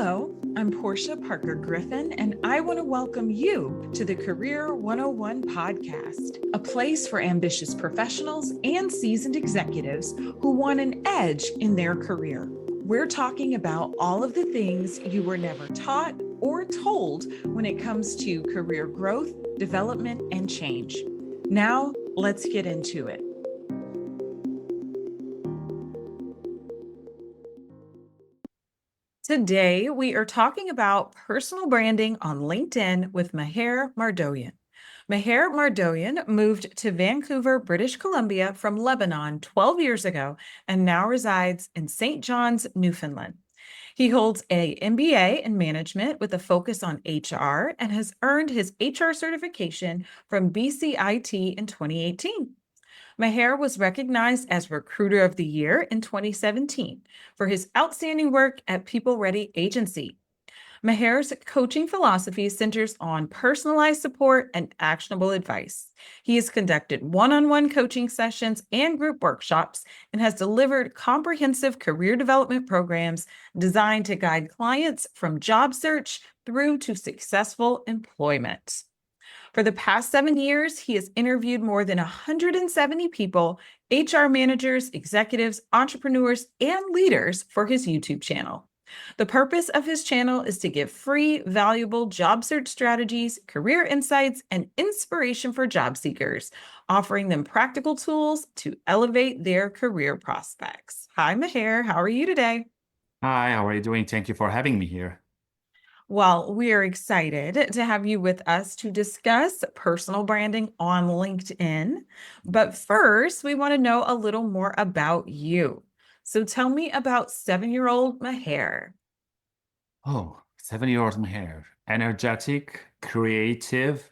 Hello, I'm Porschia Parker Griffin, and I want to welcome you to the Career 101 podcast, a place for ambitious professionals and seasoned executives who want an edge in their career. We're talking about all of the things you were never taught or told when it comes to career growth, development, and change. Now, let's get into it. Today, we are talking about personal branding on LinkedIn with Mher Mardoyan. Mher Mardoyan moved to Vancouver, British Columbia from Lebanon 12 years ago and now resides in St. John's, Newfoundland. He holds an MBA in management with a focus on HR and has earned his HR certification from BCIT in 2018. Mher was recognized as Recruiter of the Year in 2017 for his outstanding work at People Ready Agency. Mher's coaching philosophy centers on personalized support and actionable advice. He has conducted one-on-one coaching sessions and group workshops and has delivered comprehensive career development programs designed to guide clients from job search through to successful employment. For the past 7 years, he has interviewed more than 170 people, HR managers, executives, entrepreneurs, and leaders for his YouTube channel. The purpose of his channel is to give free, valuable job search strategies, career insights, and inspiration for job seekers, offering them practical tools to elevate their career prospects. Hi, Mher. How are you today? Hi, how are you doing? Thank you for having me here. Well, we are excited to have you with us to discuss personal branding on LinkedIn. But first, we want to know a little more about you. So tell me about 7-year-old Mher. Oh, 7 years here. Energetic, creative,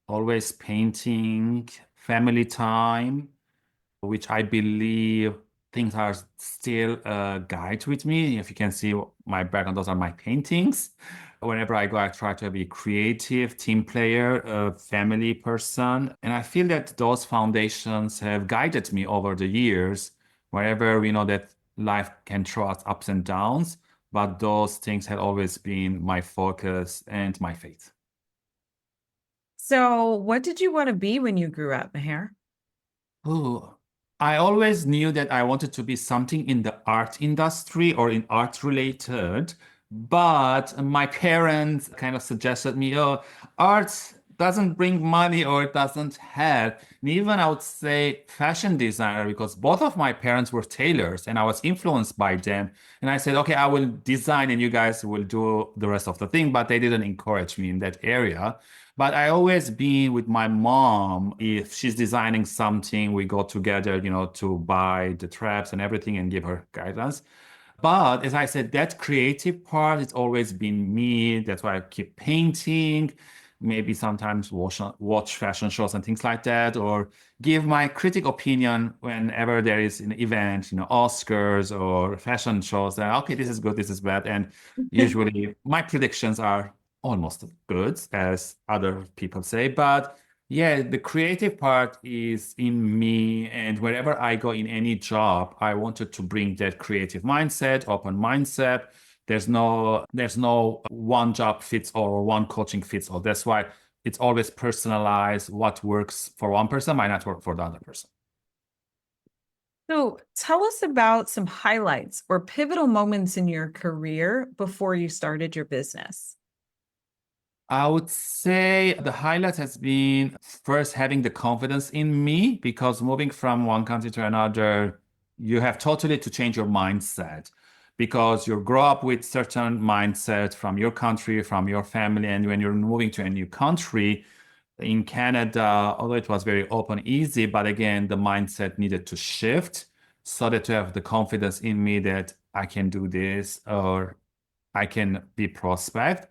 always painting, family time, which I believe things are still a guide with me. If you can see my background, those are my paintings. Whenever I go, I try to be creative, team player, a family person. And I feel that those foundations have guided me over the years, wherever we know that life can throw us ups and downs. But those things have always been my focus and my faith. So, what did you want to be when you grew up, Mher? Oh, I always knew that I wanted to be something in the art industry or in art related, but my parents kind of suggested me, oh, art doesn't bring money or it doesn't help. And even I would say fashion designer, because both of my parents were tailors and I was influenced by them. And I said, okay, I will design and you guys will do the rest of the thing, but they didn't encourage me in that area. But I always been with my mom. If she's designing something, we go together, to buy the traps and everything and give her guidance. But as I said, that creative part, it's always been me. That's why I keep painting, maybe sometimes watch fashion shows and things like that, or give my critic opinion whenever there is an event, Oscars or fashion shows. That okay, this is good, this is bad, and usually my predictions are almost good as other people say. But yeah, the creative part is in me, and wherever I go in any job, I wanted to bring that creative mindset, open mindset. There's no one job fits all or one coaching fits all. That's why it's always personalized. What works for one person might not work for the other person. So, tell us about some highlights or pivotal moments in your career before you started your business. I would say the highlight has been first having the confidence in me, because moving from one country to another, you have totally to change your mindset, because you grow up with certain mindset from your country, from your family. And when you're moving to a new country in Canada, although it was very open, easy, but again, the mindset needed to shift so that to have the confidence in me that I can do this or I can be prospect.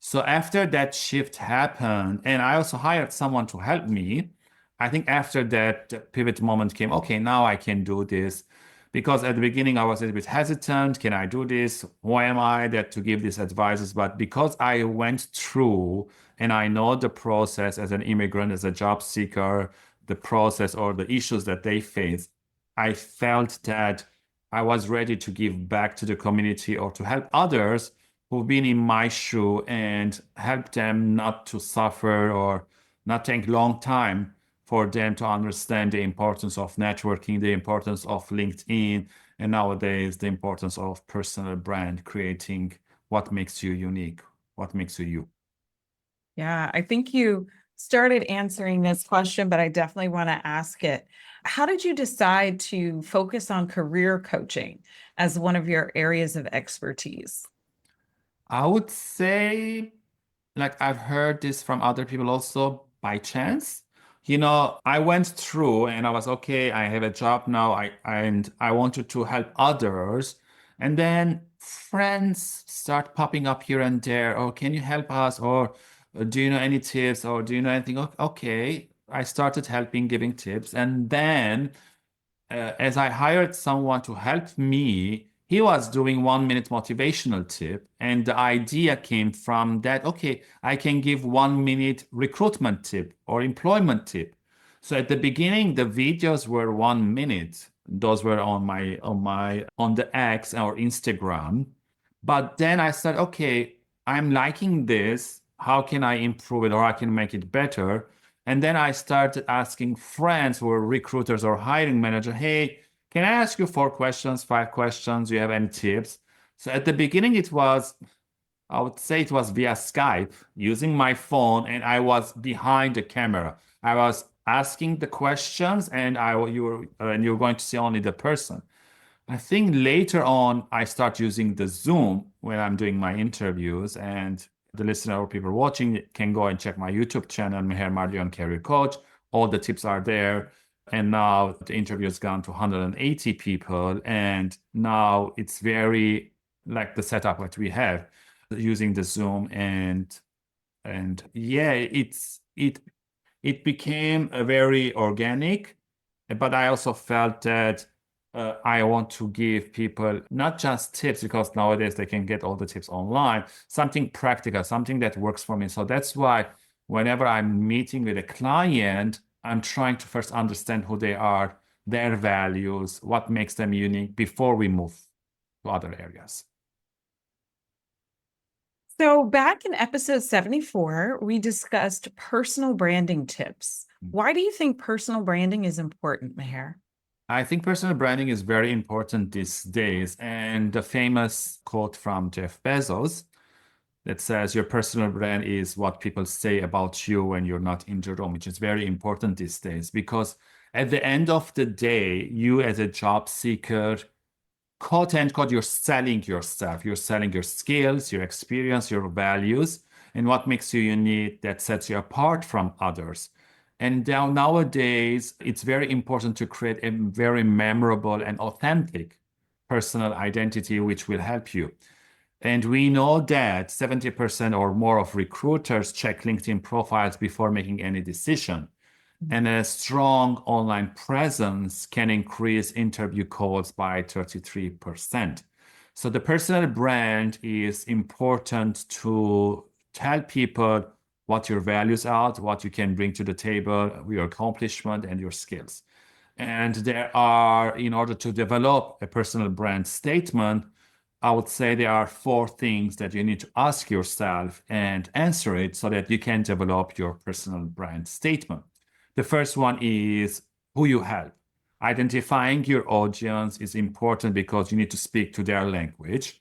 So after that shift happened, and I also hired someone to help me, I think after that pivot moment came, okay, now I can do this. Because at the beginning I was a little bit hesitant. Can I do this? Who am I that to give these advices? But because I went through and I know the process as an immigrant, as a job seeker, the process or the issues that they face, I felt that I was ready to give back to the community or to help others who've been in my shoe and help them not to suffer or not take long time for them to understand the importance of networking, the importance of LinkedIn, and nowadays the importance of personal brand, creating what makes you unique, what makes you you. Yeah, I think you started answering this question, but I definitely want to ask it. How did you decide to focus on career coaching as one of your areas of expertise? I would say, like, I've heard this from other people also by chance. I went through and I was okay, I have a job now, and I wanted to help others. And then friends start popping up here and there. Oh, can you help us? Or do you know any tips? Or do you know anything? Okay. I started helping, giving tips. And then as I hired someone to help me, he was doing 1 minute motivational tip. And the idea came from that, okay, I can give 1 minute recruitment tip or employment tip. So at the beginning, the videos were 1 minute. Those were on the X or Instagram. But then I said, okay, I'm liking this. How can I improve it or I can make it better? And then I started asking friends who were recruiters or hiring manager, hey, can I ask you 4 questions, 5 questions? Do you have any tips? So at the beginning, I would say it was via Skype using my phone, and I was behind the camera. I was asking the questions, and you were going to see only the person. I think later on, I start using the Zoom when I'm doing my interviews, and the listener or people watching can go and check my YouTube channel, Mher Mardoyan Career Coach. All the tips are there. And now the interview has gone to 180 people. And now it's very like the setup that we have using the Zoom and yeah, it became a very organic, but I also felt that I want to give people not just tips because nowadays they can get all the tips online, something practical, something that works for me. So that's why whenever I'm meeting with a client, I'm trying to first understand who they are, their values, what makes them unique before we move to other areas. So, back in episode 74, we discussed personal branding tips. Why do you think personal branding is important, Meher? I think personal branding is very important these days. And the famous quote from Jeff Bezos that says, your personal brand is what people say about you when you're not in the room, which is very important these days because at the end of the day, you as a job seeker, quote unquote, you're selling yourself. You're selling your skills, your experience, your values, and what makes you unique that sets you apart from others. And now nowadays, it's very important to create a very memorable and authentic personal identity, which will help you. And we know that 70% or more of recruiters check LinkedIn profiles before making any decision. And a strong online presence can increase interview calls by 33%. So the personal brand is important to tell people what your values are, what you can bring to the table, your accomplishment and your skills. And in order to develop a personal brand statement, I would say there are 4 things that you need to ask yourself and answer it so that you can develop your personal brand statement. The first one is who you help. Identifying your audience is important because you need to speak to their language.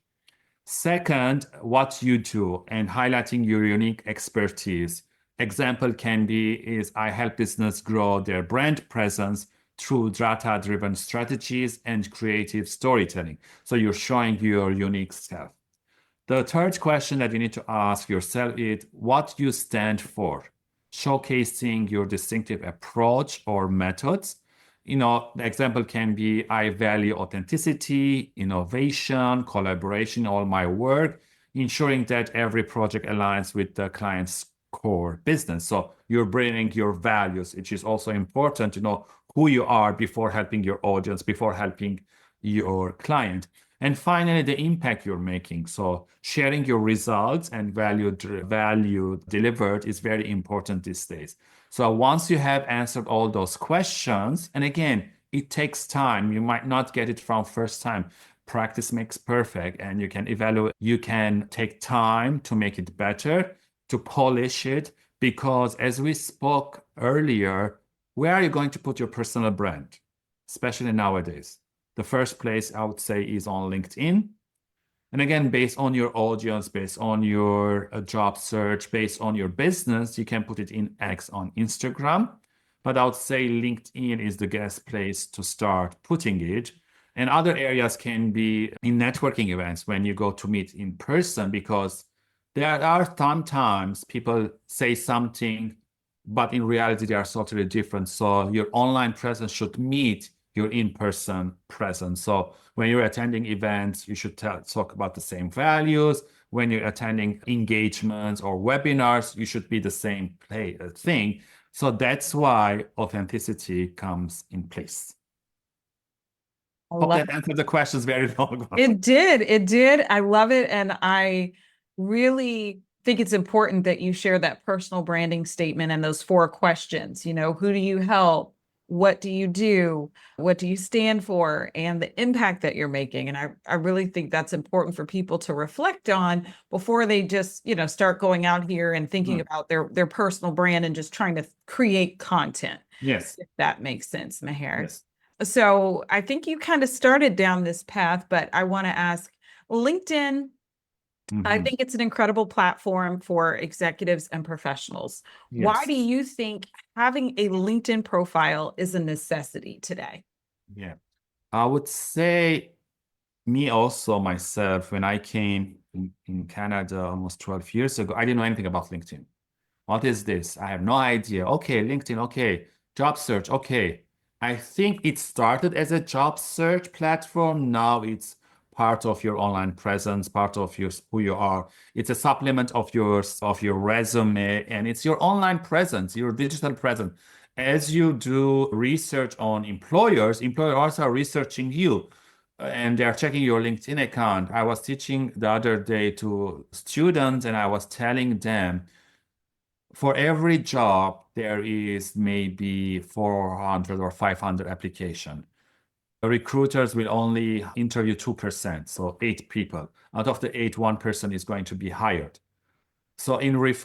Second, what you do and highlighting your unique expertise. Example can be is I help business grow their brand presence through data-driven strategies and creative storytelling. So you're showing your unique self. The third question that you need to ask yourself is what you stand for, showcasing your distinctive approach or methods. The example can be I value authenticity, innovation, collaboration, all my work, ensuring that every project aligns with the client's core business. So you're bringing your values, which is also important to know who you are before helping your audience, before helping your client. And finally, the impact you're making. So sharing your results and value delivered is very important these days. So once you have answered all those questions, and again, it takes time. You might not get it from first time, practice makes perfect, and you can evaluate, you can take time to make it better, to polish it, because as we spoke earlier, where are you going to put your personal brand, especially nowadays? The first place I would say is on LinkedIn. And again, based on your audience, based on your job search, based on your business, you can put it in X on Instagram. But I would say LinkedIn is the best place to start putting it. And other areas can be in networking events when you go to meet in person, because there are sometimes people say something, but in reality, they are totally different. So your online presence should meet your in-person presence. So when you're attending events, you should talk about the same values. When you're attending engagements or webinars, you should be the same thing. So that's why authenticity comes in place. I Hope love that answered the questions very long. it. Did. It did. I love it. And I really think it's important that you share that personal branding statement and those 4 questions. You know, who do you help? What do you do? What do you stand for? And the impact that you're making. And I really think that's important for people to reflect on before they just, you know, start going out here and thinking about their personal brand and just trying to create content. Yes. If that makes sense, Mher. Yes. So I think you kind of started down this path, but I want to ask, LinkedIn, I think it's an incredible platform for executives and professionals. Why do Yes. you think having a LinkedIn profile is a necessity today? Yeah. I would say me also myself, when I came in Canada almost 12 years ago, I didn't know anything about LinkedIn. What is this? I have no idea. Okay, LinkedIn, okay. Job search, okay. I think it started as a job search platform. Now it's part of your online presence, part of your who you are. It's a supplement of your resume, and it's your online presence, your digital presence. As you do research on employers, employers are researching you and they're checking your LinkedIn account. I was teaching the other day to students and I was telling them, for every job, there is maybe 400 or 500 application. The recruiters will only interview 2%, so 8 people. Out of the 8, 1 person is going to be hired. So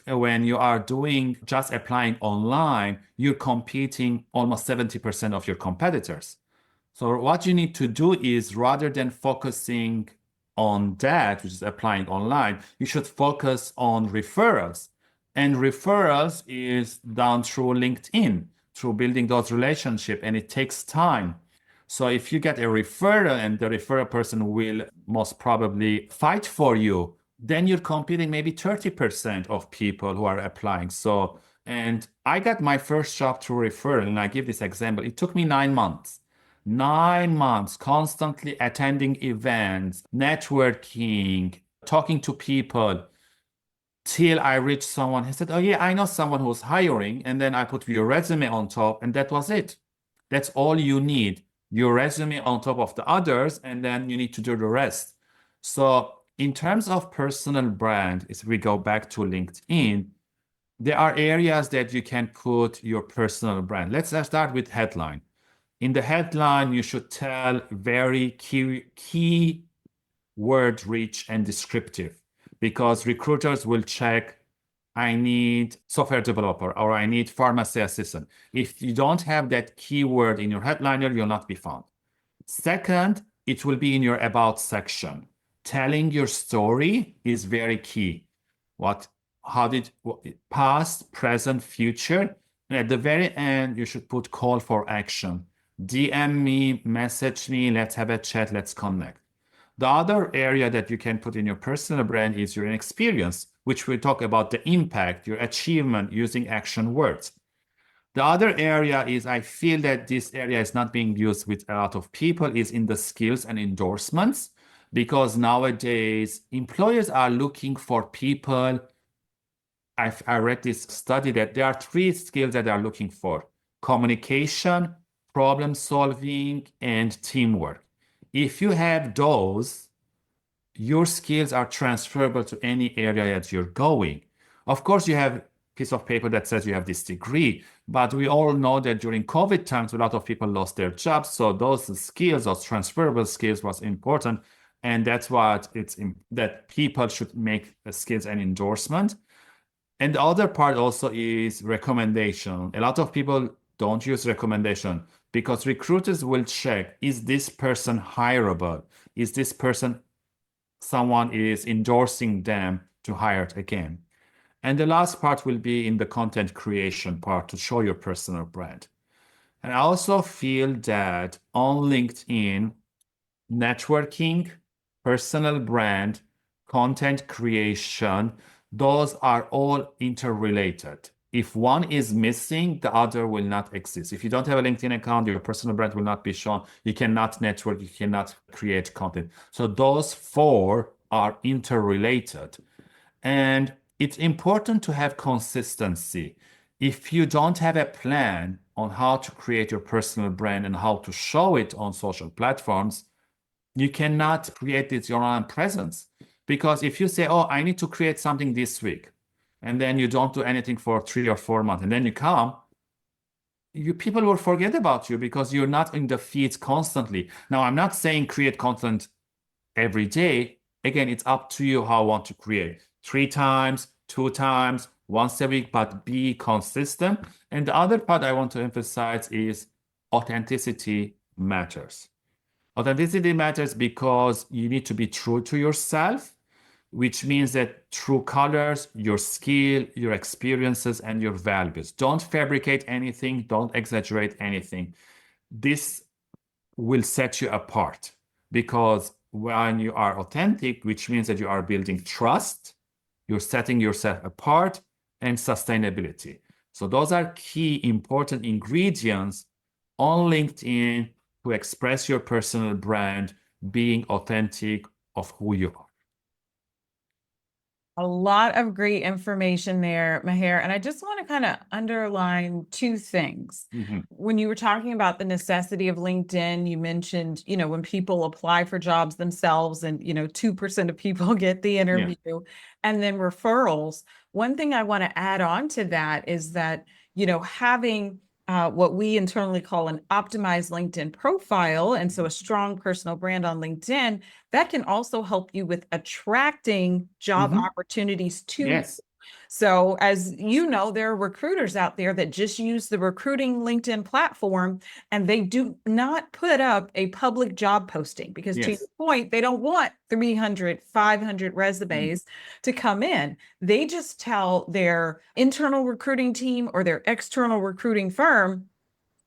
when you are doing just applying online, you're competing almost 70% of your competitors. So what you need to do is, rather than focusing on that, which is applying online, you should focus on referrals. And referrals is done through LinkedIn, through building those relationships, and it takes time. So if you get a referral and the referral person will most probably fight for you, then you're competing maybe 30% of people who are applying. So, and I got my first job through referral, and I give this example. It took me 9 months. 9 months constantly attending events, networking, talking to people, till I reached someone. He said, "Oh, yeah, I know someone who's hiring." And then I put your resume on top, and that was it. That's all you need. Your resume on top of the others, and then you need to do the rest. So, in terms of personal brand, if we go back to LinkedIn, there are areas that you can put your personal brand. Let's start with headline. In the headline, you should tell very key word rich and descriptive, because recruiters will check, I need software developer or I need pharmacy assistant. If you don't have that keyword in your headliner, you'll not be found. Second, it will be in your about section. Telling your story is very key. Past, present, future. And at the very end, you should put call for action. DM me, message me, let's have a chat, let's connect. The other area that you can put in your personal brand is your experience, which we talk about the impact, your achievement using action words. The other area is, I feel that this area is not being used with a lot of people, is in the skills and endorsements, because nowadays employers are looking for people. I read this study that there are 3 skills that they are looking for: communication, problem solving, and teamwork. If you have those, your skills are transferable to any area that you're going. Of course, you have piece of paper that says you have this degree. But we all know that during COVID times, a lot of people lost their jobs. So those skills, those transferable skills was important. And that's what that people should make skills an endorsement. And the other part also is recommendation. A lot of people don't use recommendation because recruiters will check, is this person hireable? Is this person someone is endorsing them to hire it again? And the last part will be in the content creation part to show your personal brand. And I also feel that on LinkedIn, networking, personal brand, content creation, those are all interrelated. If one is missing, the other will not exist. If you don't have a LinkedIn account, your personal brand will not be shown. You cannot network, you cannot create content. So those four are interrelated. And it's important to have consistency. If you don't have a plan on how to create your personal brand and how to show it on social platforms, you cannot create this your own presence. Because if you say, oh, I need to create something this week, and then you don't do anything for 3 or 4 months, and then you come, people will forget about you because you're not in the feeds constantly. Now, I'm not saying create content every day. Again, it's up to you how you want to create. 3 times, 2 times, once a week, but be consistent. And the other part I want to emphasize is authenticity matters. Authenticity matters because you need to be true to yourself, which means that true colors, your skill, your experiences, and your values. Don't fabricate anything. Don't exaggerate anything. This will set you apart because when you are authentic, which means that you are building trust, you're setting yourself apart, and sustainability. So those are key important ingredients on LinkedIn to express your personal brand, being authentic of who you are. A lot of great information there, Mher. And I just want to kind of underline 2 things. When you were talking about the necessity of LinkedIn, you mentioned, when people apply for jobs themselves and, 2% of people get the interview, and then referrals. One thing I want to add on to that is that, having what we internally call an optimized LinkedIn profile, and so a strong personal brand on LinkedIn, that can also help you with attracting job opportunities to you. So as you know, there are recruiters out there that just use the recruiting LinkedIn platform, and they do not put up a public job posting because to your point, they don't want 300, 500 resumes to come in. They just tell their internal recruiting team or their external recruiting firm,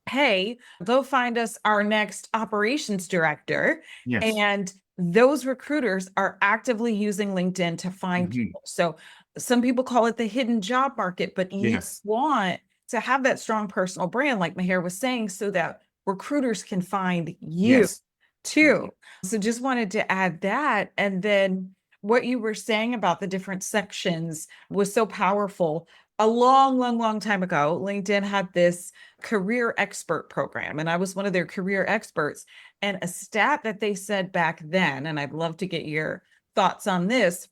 hey, go find us our next operations director. And those recruiters are actively using LinkedIn to find people. So some people call it the hidden job market, but you want to have that strong personal brand, like Mher was saying, so that recruiters can find you too. So just wanted to add that. And then what you were saying about the different sections was so powerful. A long, long, long time ago, LinkedIn had this career expert program, and I was one of their career experts. And a stat that they said back then, and I'd love to get your thoughts on this,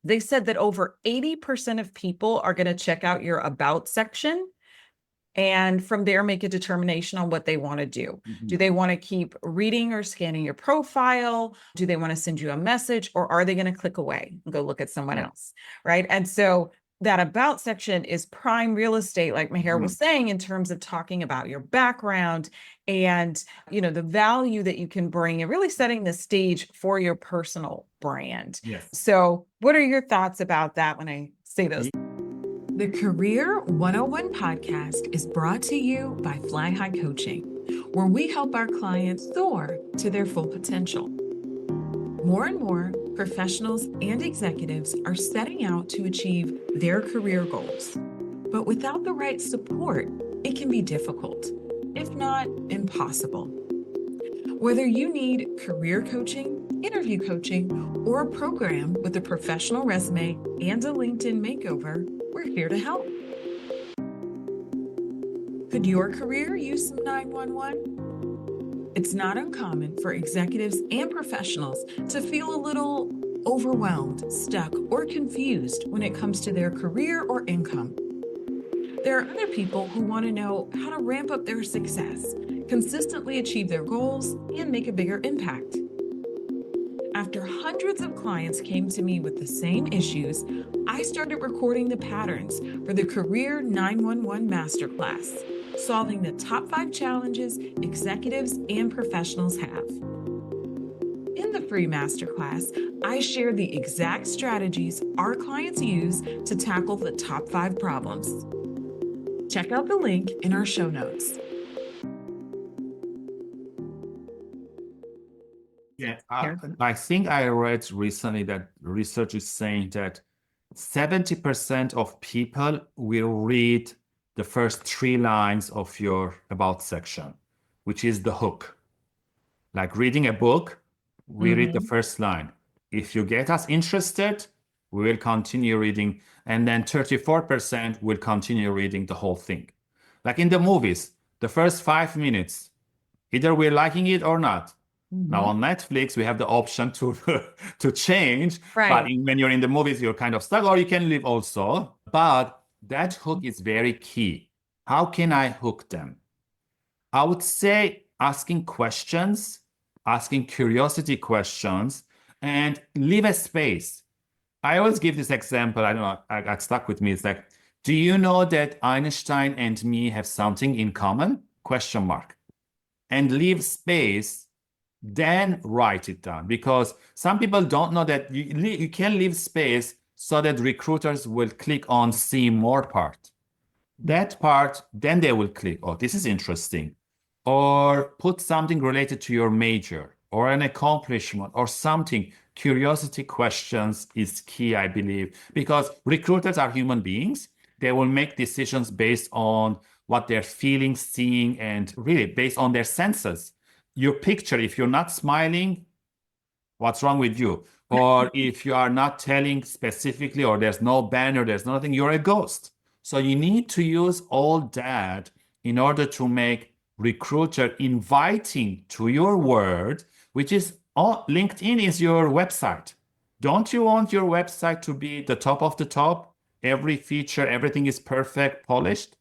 they said that over 80% of people are going to check out your about section and from there make a determination on what they want to do. Do they want to keep reading or scanning your profile? Do they want to send you a message, or are they going to click away and go look at someone else? Right. And so that about section is prime real estate, like Mher was saying, in terms of talking about your background and, the value that you can bring and really setting the stage for your personal brand. So what are your thoughts about that when I say those? The Career 101 podcast is brought to you by Fly High Coaching, where we help our clients soar to their full potential. More and more professionals and executives are setting out to achieve their career goals. But without the right support, it can be difficult, if not impossible. Whether you need career coaching, interview coaching, or a program with a professional resume and a LinkedIn makeover, we're here to help. Could your career use some 911? It's not uncommon for executives and professionals to feel a little overwhelmed, stuck, or confused when it comes to their career or income. There are other people who want to know how to ramp up their success, consistently achieve their goals, and make a bigger impact. After hundreds of clients came to me with the same issues, I started recording the patterns for the Career 911 Masterclass, solving the top 5 challenges executives and professionals have. In the free masterclass, I share the exact strategies our clients use to tackle the top 5 problems. Check out the link in our show notes. Yeah, I think I read recently that research is saying that 70% of people will read the first 3 lines of your about section, which is the hook. Like reading a book, we read the first line. If you get us interested, we will continue reading. And then 34% will continue reading the whole thing. Like in the movies, the first 5 minutes, either we're liking it or not. Now on Netflix, we have the option to to change. Right. But when you're in the movies, you're kind of stuck, or you can leave also. But that hook is very key. How can I hook them? I would say asking questions, asking curiosity questions, and leave a space. I always give this example. I don't know, I got stuck with me. It's like, do you know that Einstein and me have something in common? Question mark. And leave space, then write it down. Because some people don't know that you can leave space so that recruiters will click on see more part. That part, then they will click, oh, this is interesting. Or put something related to your major or an accomplishment or something. Curiosity questions is key, I believe, because recruiters are human beings. They will make decisions based on what they're feeling, seeing, and really based on their senses. Your picture, if you're not smiling, what's wrong with you? Or if you are not telling specifically, or there's no banner, there's nothing, you're a ghost. So you need to use all that in order to make recruiter inviting to your word, which is LinkedIn is your website. Don't you want your website to be the top of the top? Every feature, everything is perfect, polished.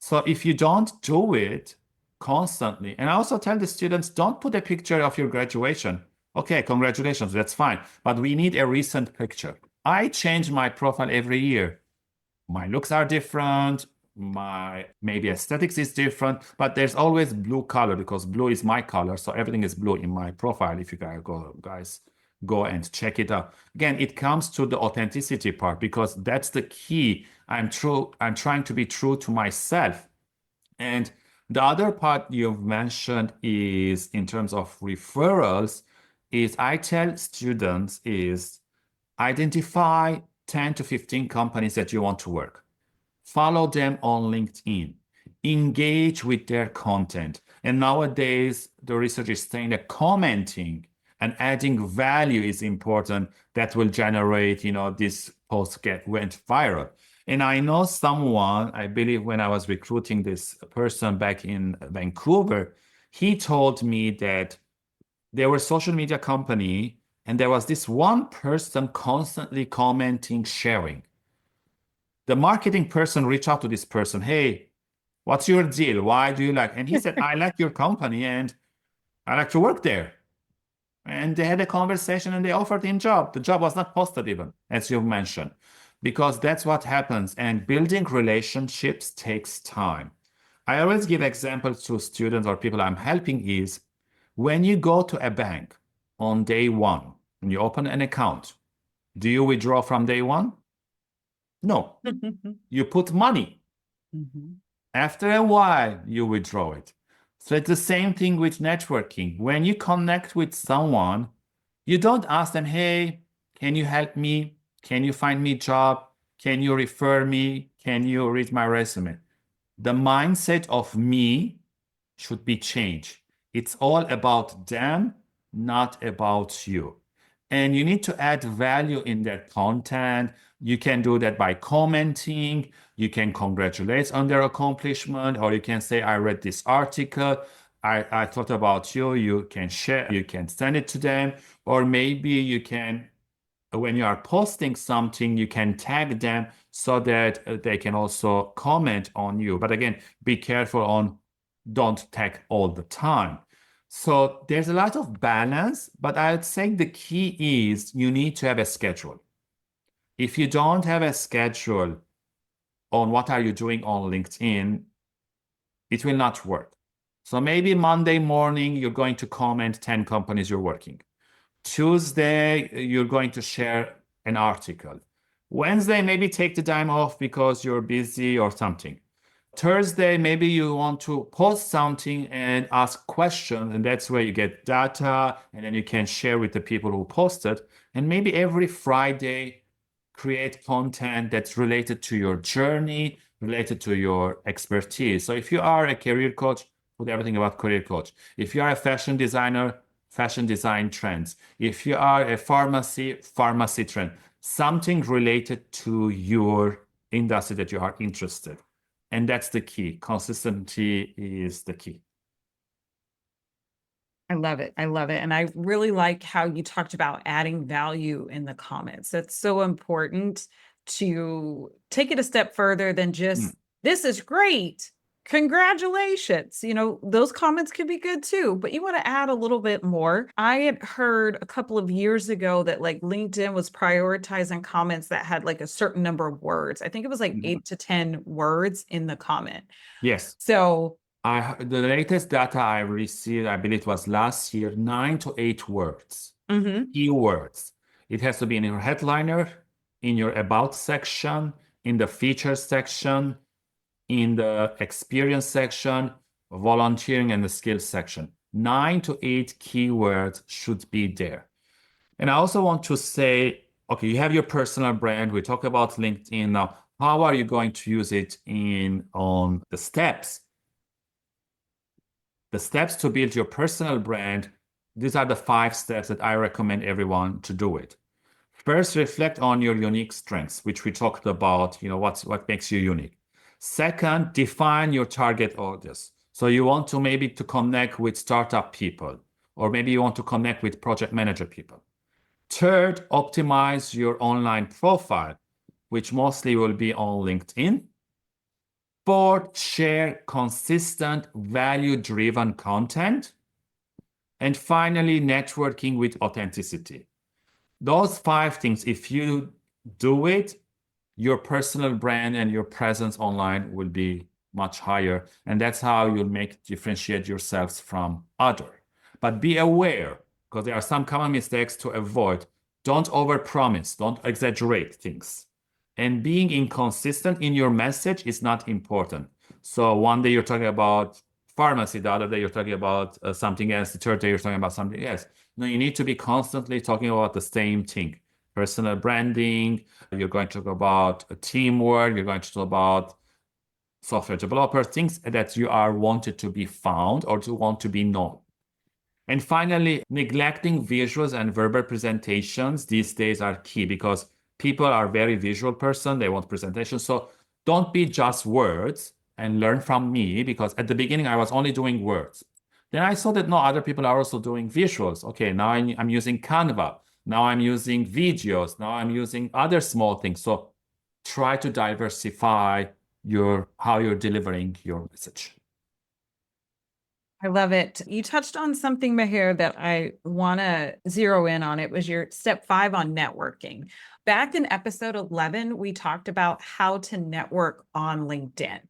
So if you don't do it constantly, and I also tell the students, don't put a picture of your graduation. Okay, congratulations, that's fine. But we need a recent picture. I change my profile every year. My looks are different, my maybe aesthetics is different, but there's always blue color because blue is my color. So everything is blue in my profile. If you guys go and check it out. Again, it comes to the authenticity part because that's the key. I'm trying to be true to myself. And the other part you've mentioned is in terms of referrals, is I tell students is identify 10 to 15 companies that you want to work. Follow them on LinkedIn. Engage with their content. And nowadays, the research is saying that commenting and adding value is important. That will generate, this post went viral. And I know someone, I believe when I was recruiting this person back in Vancouver, he told me that there were social media company and there was this one person constantly commenting, sharing. The marketing person reached out to this person, hey, what's your deal? Why do you like? And he said, I like your company and I like to work there. And they had a conversation and they offered him job. The job was not posted even, as you mentioned, because that's what happens. And building relationships takes time. I always give examples to students or people I'm helping is when you go to a bank on day one and you open an account, do you withdraw from day one? No, you put money. After a while, you withdraw it. So it's the same thing with networking. When you connect with someone, you don't ask them, hey, can you help me? Can you find me a job? Can you refer me? Can you read my resume? The mindset of me should be changed. It's all about them, not about you. And you need to add value in that content. You can do that by commenting. You can congratulate on their accomplishment, or you can say, I read this article. I thought about you. You can share, you can send it to them, or maybe you can when you are posting something, you can tag them so that they can also comment on you. But again, be careful on don't tag all the time. So there's a lot of balance, but I'd say the key is you need to have a schedule. If you don't have a schedule on what are you doing on LinkedIn, it will not work. So maybe Monday morning, you're going to comment 10 companies you're working. Tuesday, you're going to share an article. Wednesday, maybe take the time off because you're busy or something. Thursday, maybe you want to post something and ask questions, and that's where you get data, and then you can share with the people who posted. And maybe every Friday, create content that's related to your journey, related to your expertise. So if you are a career coach, put everything about career coach. If you are a fashion designer, fashion design trends. If you are a pharmacy trend. Something related to your industry that you are interested. And that's the key. Consistency is the key. I love it. I love it. And I really like how you talked about adding value in the comments. That's so important to take it a step further than just, this is great. Congratulations. You know, those comments could be good too, but you want to add a little bit more. I had heard a couple of years ago that like LinkedIn was prioritizing comments that had like a certain number of words. I think it was like 8 to 10 words in the comment. Yes. So the latest data I received, I believe it was last year, 9 to 8 words, keywords. It has to be in your headliner, in your about section, in the features section, in the experience section, volunteering, and the skills section. 9 to 8 keywords should be there. And I also want to say, okay, you have your personal brand. We talk about LinkedIn now. How are you going to use it on the steps? The steps to build your personal brand, these are the 5 steps that I recommend everyone to do it. First, reflect on your unique strengths, which we talked about, what makes you unique. Second, define your target audience. So you want to maybe to connect with startup people, or maybe you want to connect with project manager people. Third, optimize your online profile, which mostly will be on LinkedIn. Fourth, share consistent, value-driven content. And finally, networking with authenticity. Those 5 things, if you do it, your personal brand and your presence online will be much higher. And that's how you'll differentiate yourselves from other. But be aware, because there are some common mistakes to avoid. Don't overpromise, don't exaggerate things. And being inconsistent in your message is not important. So one day you're talking about pharmacy, the other day you're talking about something else, the third day you're talking about something else. No, you need to be constantly talking about the same thing. Personal branding, you're going to talk about teamwork, you're going to talk about software developers, things that you are wanted to be found or to want to be known. And finally, neglecting visuals and verbal presentations these days are key because people are very visual person. They want presentation. So don't be just words and learn from me because at the beginning I was only doing words. Then I saw that no, other people are also doing visuals. Okay, now I'm using Canva. Now I'm using videos. Now I'm using other small things. So try to diversify how you're delivering your message. I love it. You touched on something, Mher, that I want to zero in on. It was your step 5 on networking. Back in episode 11, we talked about how to network on LinkedIn.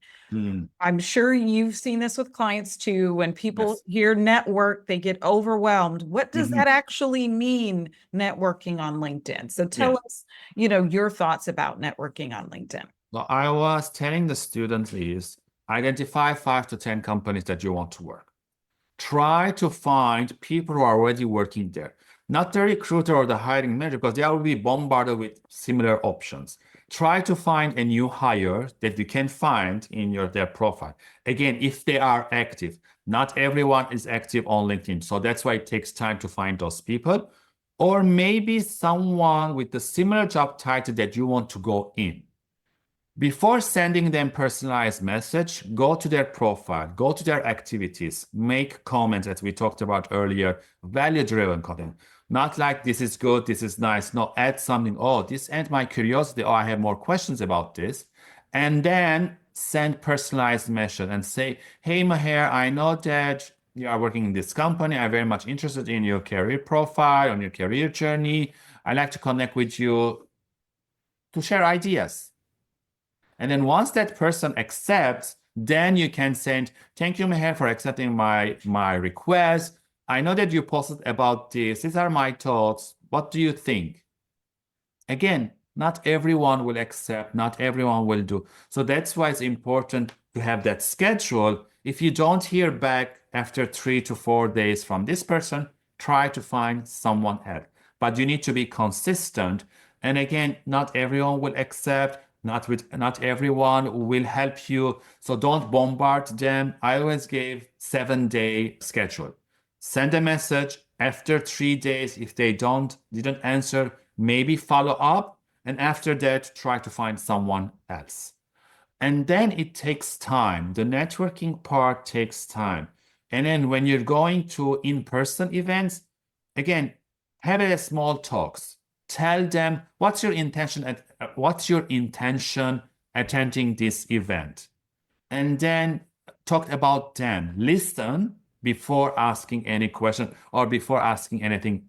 I'm sure you've seen this with clients too. When people hear network, they get overwhelmed. What does that actually mean, networking on LinkedIn? So tell us, your thoughts about networking on LinkedIn. Well, I was telling the students is identify 5 to 10 companies that you want to work. Try to find people who are already working there. Not the recruiter or the hiring manager, because they will be bombarded with similar options. Try to find a new hire that you can find in their profile. Again, if they are active, not everyone is active on LinkedIn. So that's why it takes time to find those people. Or maybe someone with the similar job title that you want to go in. Before sending them personalized message, go to their profile, go to their activities, make comments as we talked about earlier, value-driven content. Not like this is good, this is nice. No, add something. Oh, this and my curiosity. Oh, I have more questions about this. And then send personalized message and say, hey, Maher, I know that you are working in this company. I'm very much interested in your career profile, on your career journey. I'd like to connect with you to share ideas. And then once that person accepts, then you can send, thank you, Meher, for accepting my request. I know that you posted about this. These are my thoughts. What do you think? Again, not everyone will accept, not everyone will do. So that's why it's important to have that schedule. If you don't hear back after 3 to 4 days from this person, try to find someone else. But you need to be consistent. And again, not everyone will accept, not everyone will help you. So don't bombard them. I always gave 7-day schedule. Send a message after 3 days. If they didn't answer, maybe follow up. And after that, try to find someone else. And then it takes time. The networking part takes time. And then when you're going to in-person events, again, have a small talks. Tell them what's your intention attending this event. And then talk about them. Listen before asking any question or before asking anything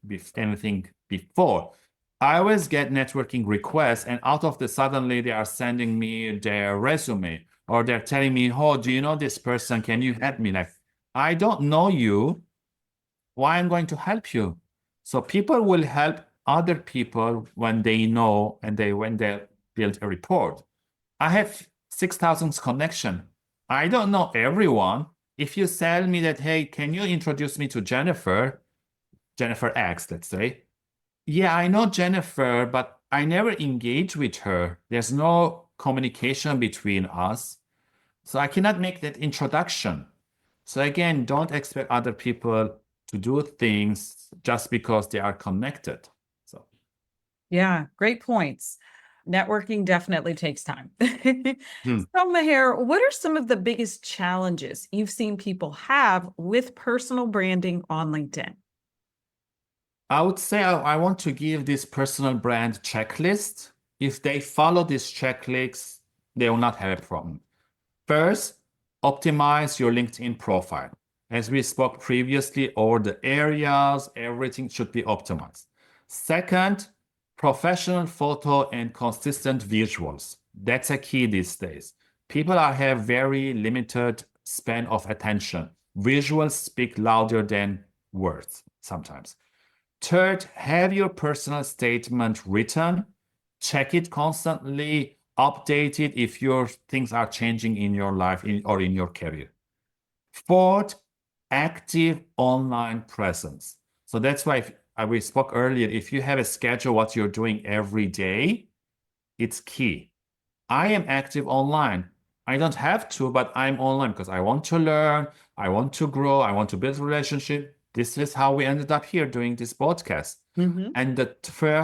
before. I always get networking requests, and out of the suddenly they are sending me their resume or they're telling me, "Oh, do you know this person? Can you help me?" Like, I don't know you. Why I'm going to help you? So people will help other people when they know and when they build a report. I have 6,000 connection. I don't know everyone. If you tell me that, hey, can you introduce me to Jennifer X, let's say. Yeah, I know Jennifer, but I never engage with her. There's no communication between us. So I cannot make that introduction. So again, don't expect other people to do things just because they are connected. So Yeah, great points. Networking definitely takes time. hmm. So, Maher, what are some of the biggest challenges you've seen people have with personal branding on LinkedIn? I would say I want to give this personal brand checklist. If they follow this checklist, they will not have a problem. First, optimize your LinkedIn profile. As we spoke previously, all the areas, everything should be optimized. Second, professional photo and consistent visuals. That's a key these days. People have very limited span of attention. Visuals speak louder than words sometimes. Third, have your personal statement written. Check it constantly, update it if your things are changing in your life or in your career. Fourth, active online presence. So that's why we spoke earlier. If you have a schedule, what you're doing every day, it's key. I am active online. I don't have to, but I'm online because I want to learn, I want to grow, I want to build relationship. This is how we ended up here doing this podcast. Mhm. And the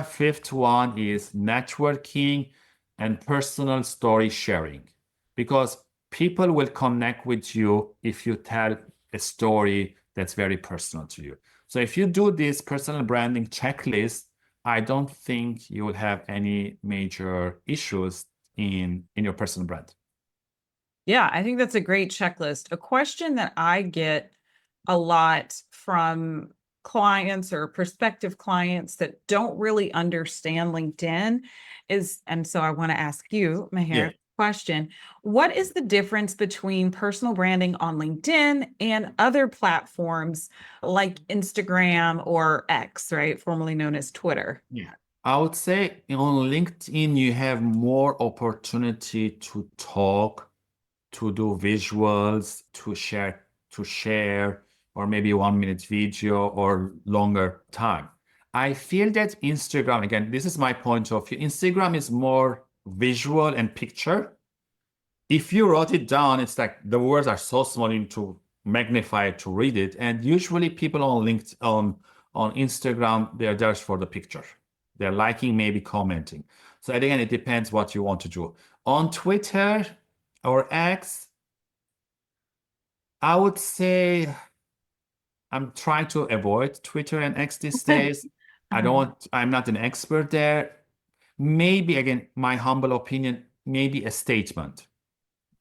fifth one is networking and personal story sharing, because people will connect with you if you tell a story that's very personal to you. So if you do this personal branding checklist, I don't think you will have any major issues in your personal brand. Yeah, I think that's a great checklist. A question that I get a lot from clients or prospective clients that don't really understand LinkedIn is, and so I want to ask you, Yeah. Meher, question. What is the difference between personal branding on LinkedIn and other platforms like Instagram or X, right? Formerly known as Twitter. Yeah. I would say on LinkedIn, you have more opportunity to talk, to do visuals, to share, or maybe 1 minute video or longer time. I feel that Instagram, again, this is my point of view. Instagram is more visual and picture. If you wrote it down, it's like the words are so small you need to magnify it to read it. And usually people on LinkedIn on Instagram, they're just for the picture. They're liking, maybe commenting. So again, it depends what you want to do. On Twitter or X, I would say I'm trying to avoid Twitter and X these days. I'm not an expert there. Maybe, again, my humble opinion, maybe a statement,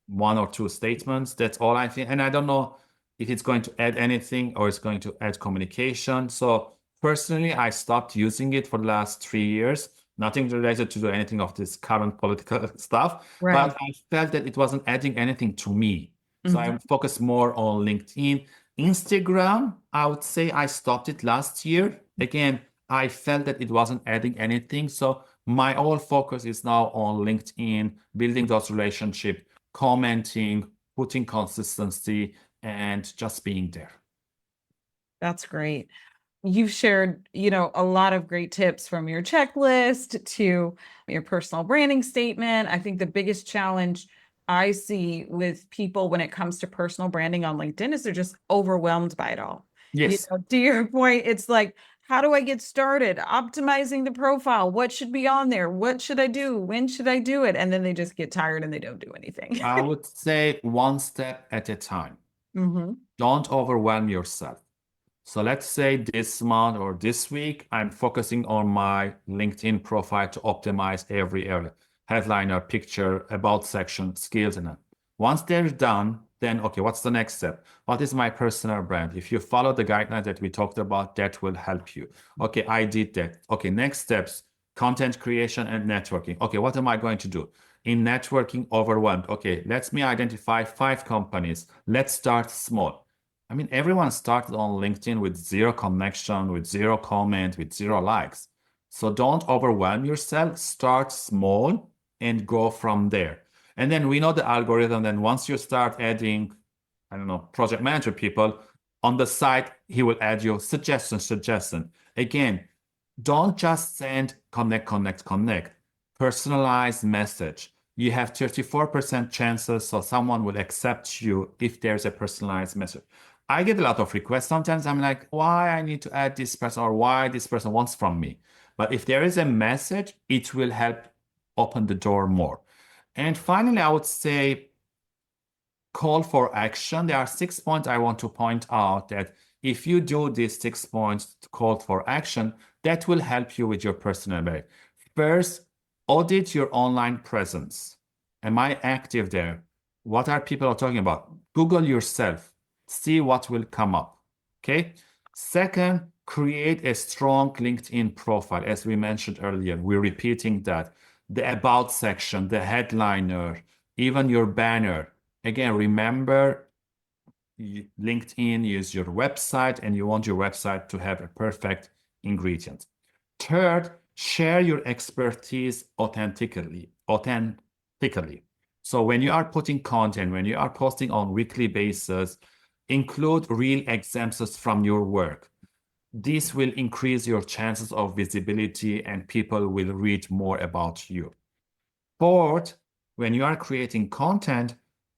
one or two statements. That's all I think. And I don't know if it's going to add anything or it's going to add communication. So personally, I stopped using it for the last 3 years. Nothing related to do anything of this current political stuff, Right. but I felt that it wasn't adding anything to me. So Mhm. I focused more on LinkedIn. Instagram, I would say I stopped it last year. Again, I felt that it wasn't adding anything. So my whole focus is now on LinkedIn, building those relationships, commenting, putting consistency, and just being there. That's great. You've shared, a lot of great tips from your checklist to your personal branding statement. I think the biggest challenge I see with people when it comes to personal branding on LinkedIn is they're just overwhelmed by it all. Yes. To your point, it's like, how do I get started? Optimizing the profile. What should be on there? What should I do? When should I do it? And then they just get tired and they don't do anything. I would say one step at a time. Hmm. Don't overwhelm yourself. So let's say this month or this week, I'm focusing on my LinkedIn profile to optimize every area, headliner, picture, about section, skills, and that. Once they're done, then okay, what's the next step? What is my personal brand? If you follow the guidelines that we talked about, that will help you. Okay, I did that. Okay, next steps, content creation and networking. Okay, what am I going to do? In networking, overwhelmed. Okay, let me identify 5 companies. Let's start small. I mean, everyone started on LinkedIn with 0 connection, with 0 comment, with 0 likes. So don't overwhelm yourself. Start small and go from there. And then we know the algorithm. Then once you start adding, I don't know, project manager people on the side, he will add your suggestion. Again, don't just send connect, connect, connect. Personalized message. You have 34% chances so someone will accept you if there's a personalized message. I get a lot of requests. Sometimes I'm like, why I need to add this person or why this person wants from me. But if there is a message, it will help open the door more. And finally, I would say call for action. There are 6 points I want to point out that if you do these 6 points call for action, that will help you with your personal brand. First, audit your online presence. Am I active there? What are people talking about? Google yourself. See what will come up. Okay. Second, create a strong LinkedIn profile. As we mentioned earlier, we're repeating that. The about section, the headliner, even your banner. Again, remember LinkedIn is your website and you want your website to have a perfect ingredient. Third, share your expertise authentically. So when you are putting content, when you are posting on weekly basis, include real examples from your work. This will increase your chances of visibility and people will read more about you. Fourth, when you are creating content,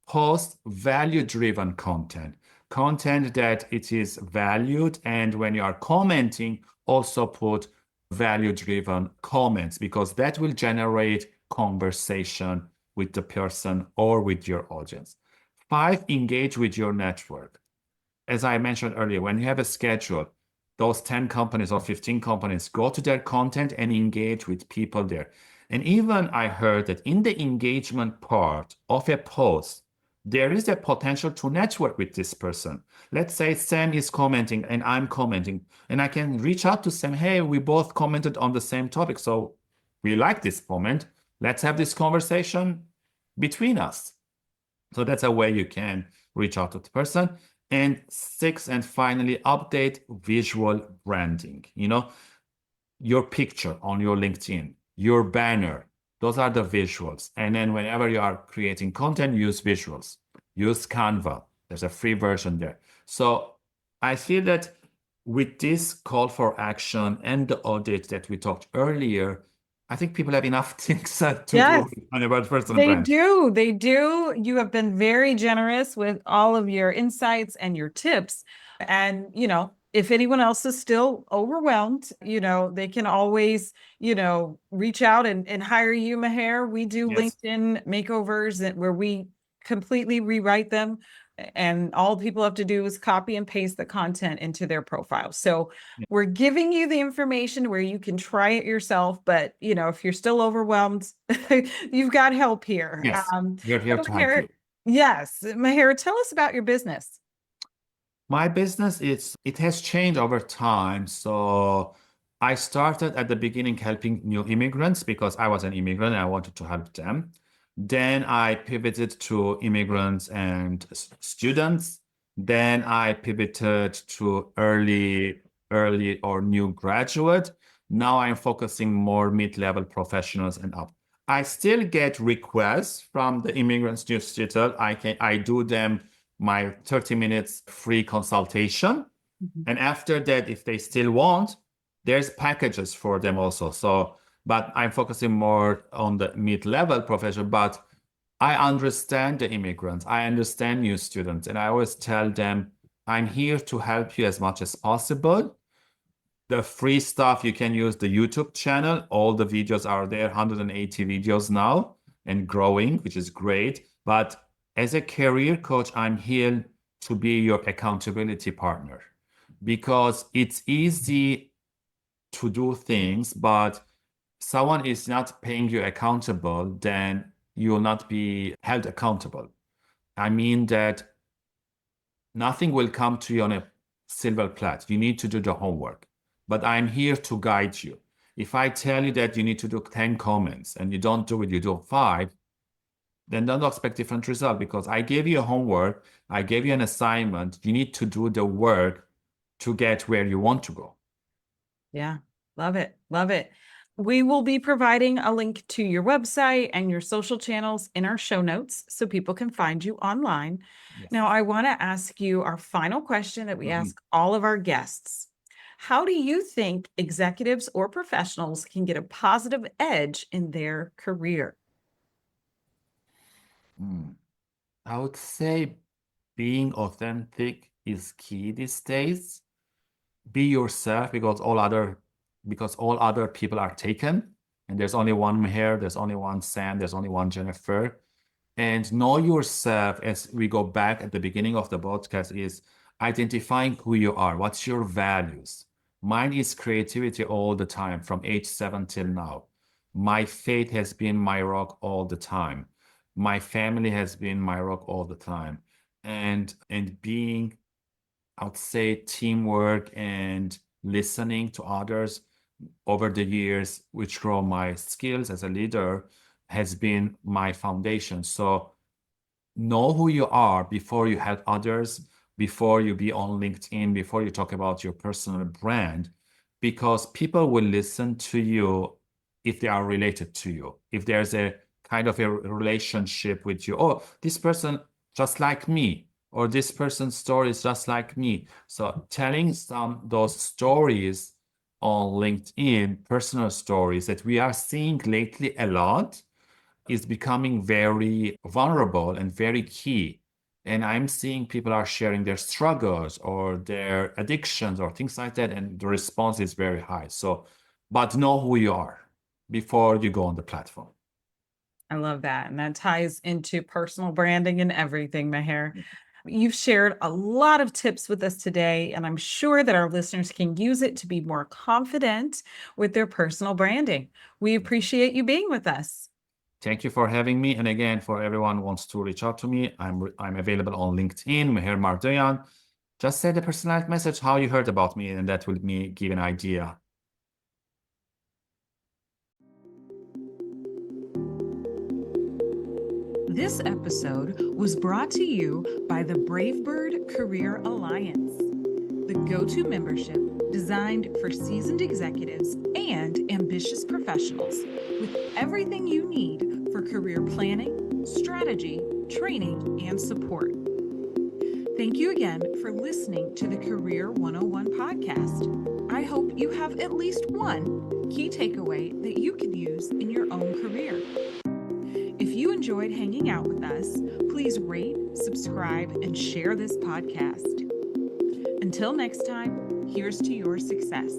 post value-driven content, content that it is valued. And when you are commenting, also put value-driven comments because that will generate conversation with the person or with your audience. 5, engage with your network. As I mentioned earlier, when you have a schedule, those 10 companies or 15 companies, go to their content and engage with people there. And even I heard that in the engagement part of a post, there is a potential to network with this person. Let's say Sam is commenting and I'm commenting, and I can reach out to Sam. Hey, we both commented on the same topic. So we like this comment. Let's have this conversation between us. So that's a way you can reach out to the person. And 6, and finally, update visual branding. Your picture on your LinkedIn, your banner, those are the visuals. And then whenever you are creating content, use visuals. Use Canva. There's a free version there. So I feel that with this call for action and the audit that we talked earlier, I think people have enough things to Yes. do on about personal They brand. do. They do. You have been very generous with all of your insights and your tips. And, if anyone else is still overwhelmed, they can always, reach out and hire you, Mher. We do Yes. LinkedIn makeovers where we completely rewrite them and all people have to do is copy and paste the content into their profile. So Yeah. we're giving you the information where you can try it yourself, but if you're still overwhelmed, you've got help here. Yes, we're here So to help you. yes, Mher, tell us about your business. My business, it has changed over time. So I started at the beginning helping new immigrants because I was an immigrant and I wanted to help them. Then I pivoted to immigrants and students. Then I pivoted to early or new graduate. Now I'm focusing more mid-level professionals and up. I still get requests from the immigrants, new students. I do them my 30 minutes free consultation. Mhm. And after that, if they still want, there's packages for them also. So, but I'm focusing more on the mid-level profession, but I understand the immigrants. I understand new students. And I always tell them, I'm here to help you as much as possible. The free stuff, you can use the YouTube channel. All the videos are there, 180 videos now and growing, which is great. But as a career coach, I'm here to be your accountability partner because it's easy to do things, but someone is not paying you accountable, then you will not be held accountable. I mean that nothing will come to you on a silver plate. You need to do the homework. But I'm here to guide you. If I tell you that you need to do 10 comments and you don't do it, you do 5, then don't expect different result because I gave you a homework, I gave you an assignment. You need to do the work to get where you want to go. Yeah, love it. Love it. We will be providing a link to your website and your social channels in our show notes so people can find you online. Yes. Now, I want to ask you our final question that we ask all of our guests. How do you think executives or professionals can get a positive edge in their career? I would say being authentic is key these days. Be yourself because all other people are taken and there's only one Mher, there's only one Sam, there's only one Jennifer. And know yourself, as we go back at the beginning of the podcast, is identifying who you are. What's your values? Mine is creativity all the time from age 7 till now. My faith has been my rock all the time. My family has been my rock all the time. And being, I would say, teamwork and listening to others over the years, which grow my skills as a leader, has been my foundation. So know who you are before you help others, before you be on LinkedIn, before you talk about your personal brand, because people will listen to you if they are related to you. If there's a kind of a relationship with you, oh, this person just like me, or this person's story is just like me. So telling those stories on LinkedIn, personal stories that we are seeing lately a lot, is becoming very vulnerable and very key. And I'm seeing people are sharing their struggles or their addictions or things like that, and the response is very high. So, but know who you are before you go on the platform. I love that. And that ties into personal branding and everything, Mher. You've shared a lot of tips with us today, and I'm sure that our listeners can use it to be more confident with their personal branding. We appreciate you being with us. Thank you for having me. And again, for everyone who wants to reach out to me, I'm available on LinkedIn, Mher Mardoyan. Just send a personalized message how you heard about me, and that will give an idea. This episode was brought to you by the Bravebird Career Alliance, the go-to membership designed for seasoned executives and ambitious professionals with everything you need for career planning, strategy, training, and support. Thank you again for listening to the Career 101 podcast. I hope you have at least one key takeaway that you can use in your own career. If you enjoyed hanging out with us, please rate, subscribe, and share this podcast. Until next time, here's to your success.